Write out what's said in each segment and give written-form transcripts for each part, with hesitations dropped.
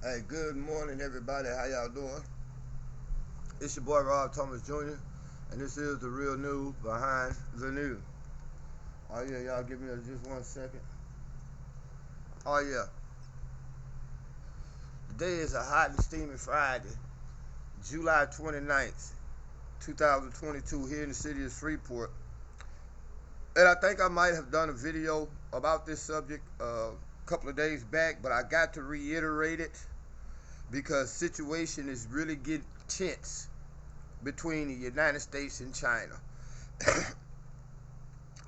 Hey, good morning, everybody. How y'all doing? It's your boy Rob Thomas Jr., and this is the real news behind the news. Oh yeah, y'all give me just 1 second. Oh yeah, today is a hot and steamy Friday, July 29th, 2022, here in the city of Freeport. And I think I might have done a video about this subject a couple of days back, but I got to reiterate it because situation is really getting tense between the United States and China.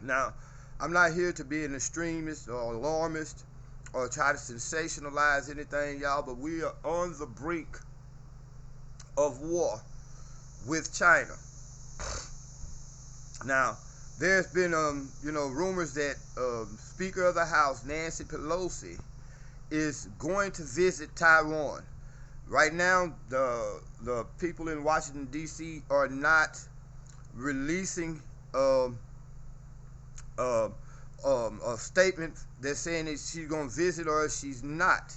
Now, I'm not here to be an extremist or alarmist or try to sensationalize anything, y'all, but we are on the brink of war with China. Now, there's been, rumors that Speaker of the House, Nancy Pelosi, is going to visit Taiwan. Right now, the people in Washington, D.C. are not releasing a statement that's saying that she's going to visit or she's not.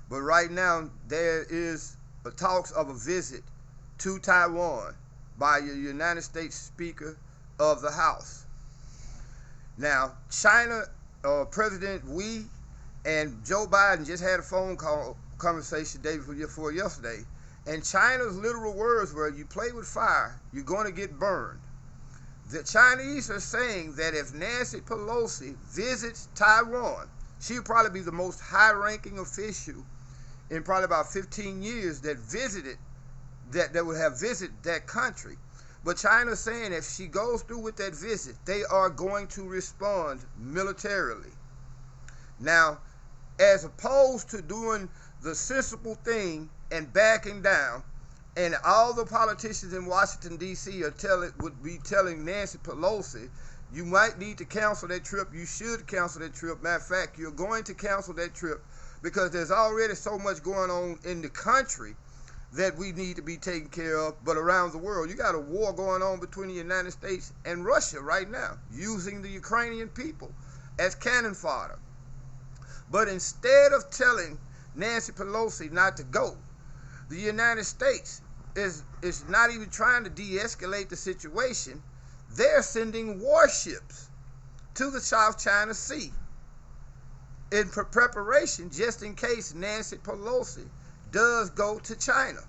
But right now, there is talks of a visit to Taiwan by the United States Speaker of the House. Now, China, President Xi and Joe Biden just had a phone conversation day before yesterday, and China's literal words were, you play with fire, you're going to get burned. The Chinese are saying that if Nancy Pelosi visits Taiwan, she'll probably be the most high-ranking official in probably about 15 years that would have visited that country. But China's saying if she goes through with that visit, they are going to respond militarily. Now, as opposed to doing the sensible thing and backing down, and all the politicians in Washington, D.C. would be telling Nancy Pelosi, you might need to cancel that trip. You should cancel that trip. Matter of fact, you're going to cancel that trip because there's already so much going on in the country that we need to be taken care of. But around the world, you got a war going on between the United States and Russia right now, using the Ukrainian people as cannon fodder. But instead of telling Nancy Pelosi not to go, the United States is not even trying to de-escalate the situation. They're sending warships to the South China Sea in preparation just in case Nancy Pelosi does go to China.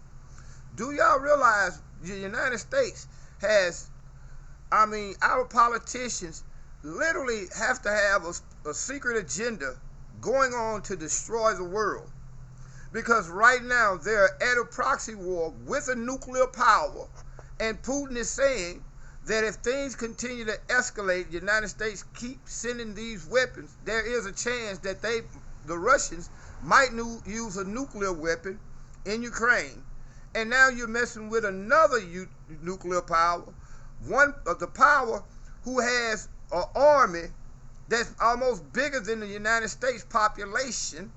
Do y'all realize the United States has, our politicians literally have to have a secret agenda going on to destroy the world? Because right now they're at a proxy war with a nuclear power, and Putin is saying that if things continue to escalate, the United States keep sending these weapons, there is a chance that the Russians might use a nuclear weapon in Ukraine. And now you're messing with another nuclear power, one of the power who has an army that's almost bigger than the United States population.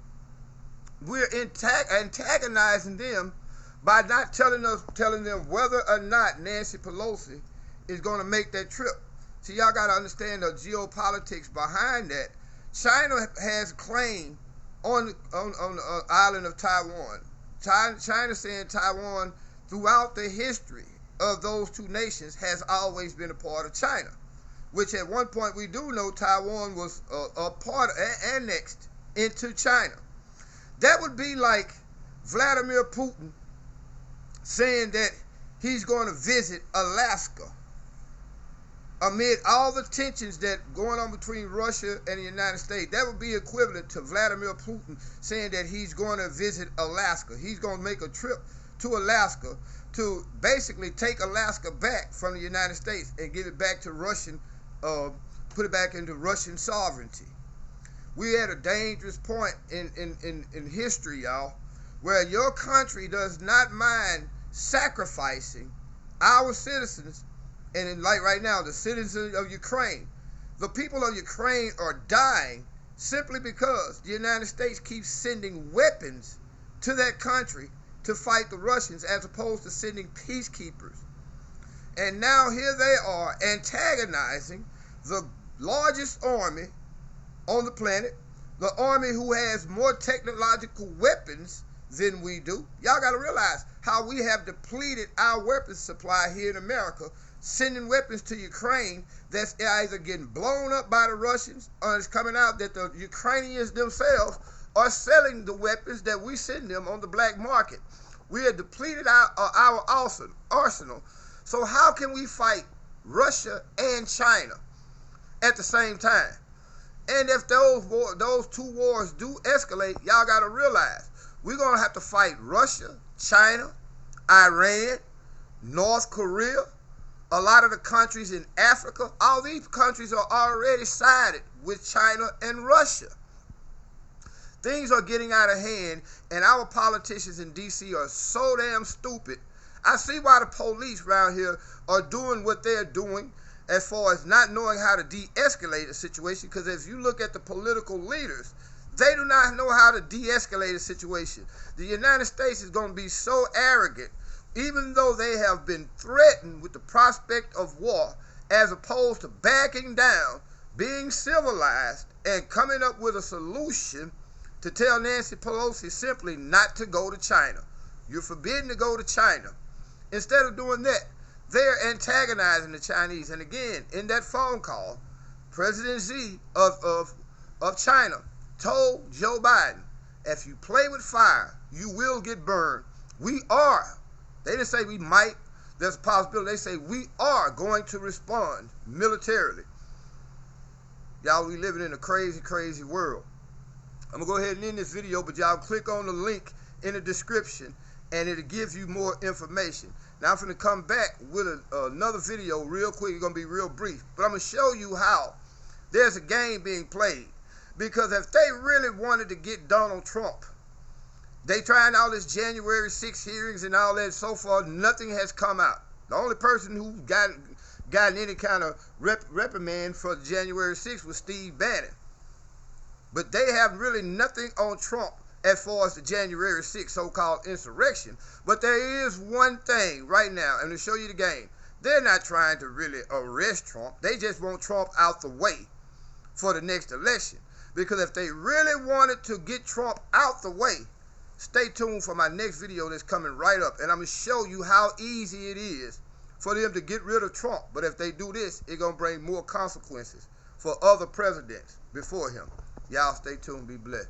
We're antagonizing them by not telling them whether or not Nancy Pelosi is going to make that trip. So y'all got to understand the geopolitics behind that. China has claim on the island of Taiwan. China saying Taiwan, throughout the history of those two nations, has always been a part of China, which at one point we do know Taiwan was a part annexed into China. That would be like Vladimir Putin saying that he's going to visit Alaska amid all the tensions that going on between Russia and the United States. That would be equivalent to Vladimir Putin saying that he's going to visit Alaska. He's going to make a trip to Alaska to basically take Alaska back from the United States and give it back to put it back into Russian sovereignty. We're at a dangerous point in history, y'all, where your country does not mind sacrificing our citizens, and like right now, the citizens of Ukraine. The people of Ukraine are dying simply because the United States keeps sending weapons to that country to fight the Russians as opposed to sending peacekeepers. And now here they are antagonizing the largest army on the planet, the army who has more technological weapons than we do. Y'all got to realize how we have depleted our weapons supply here in America, sending weapons to Ukraine that's either getting blown up by the Russians, or it's coming out that the Ukrainians themselves are selling the weapons that we send them on the black market. We have depleted our arsenal. So how can we fight Russia and China at the same time? And if those two wars do escalate, y'all got to realize we're going to have to fight Russia, China, Iran, North Korea, a lot of the countries in Africa. All these countries are already sided with China and Russia. Things are getting out of hand, and our politicians in D.C. are so damn stupid. I see why the police around here are doing what they're doing as far as not knowing how to de-escalate a situation, because if you look at the political leaders, they do not know how to de-escalate a situation. The United States is going to be so arrogant, even though they have been threatened with the prospect of war, as opposed to backing down, being civilized, and coming up with a solution to tell Nancy Pelosi simply not to go to China. You're forbidden to go to China. Instead of doing that, they're antagonizing the Chinese. And again, in that phone call, President Xi of China told Joe Biden, if you play with fire, you will get burned. We are. They didn't say we might. There's a possibility. They say we are going to respond militarily. Y'all, we living in a crazy, crazy world. I'm going to go ahead and end this video, but y'all click on the link in the description, and it'll give you more information. Now, I'm going to come back with another video real quick. It's going to be real brief. But I'm going to show you how there's a game being played. Because if they really wanted to get Donald Trump, they trying all this January 6 hearings and all that. So far, nothing has come out. The only person who gotten any kind of reprimand for January 6 was Steve Bannon. But they have really nothing on Trump as far as the January 6 so-called insurrection. But there is one thing right now, and to show you the game. They're not trying to really arrest Trump. They just want Trump out the way for the next election. Because if they really wanted to get Trump out the way, stay tuned for my next video that's coming right up. And I'm going to show you how easy it is for them to get rid of Trump. But if they do this, it's going to bring more consequences for other presidents before him. Y'all stay tuned. Be blessed.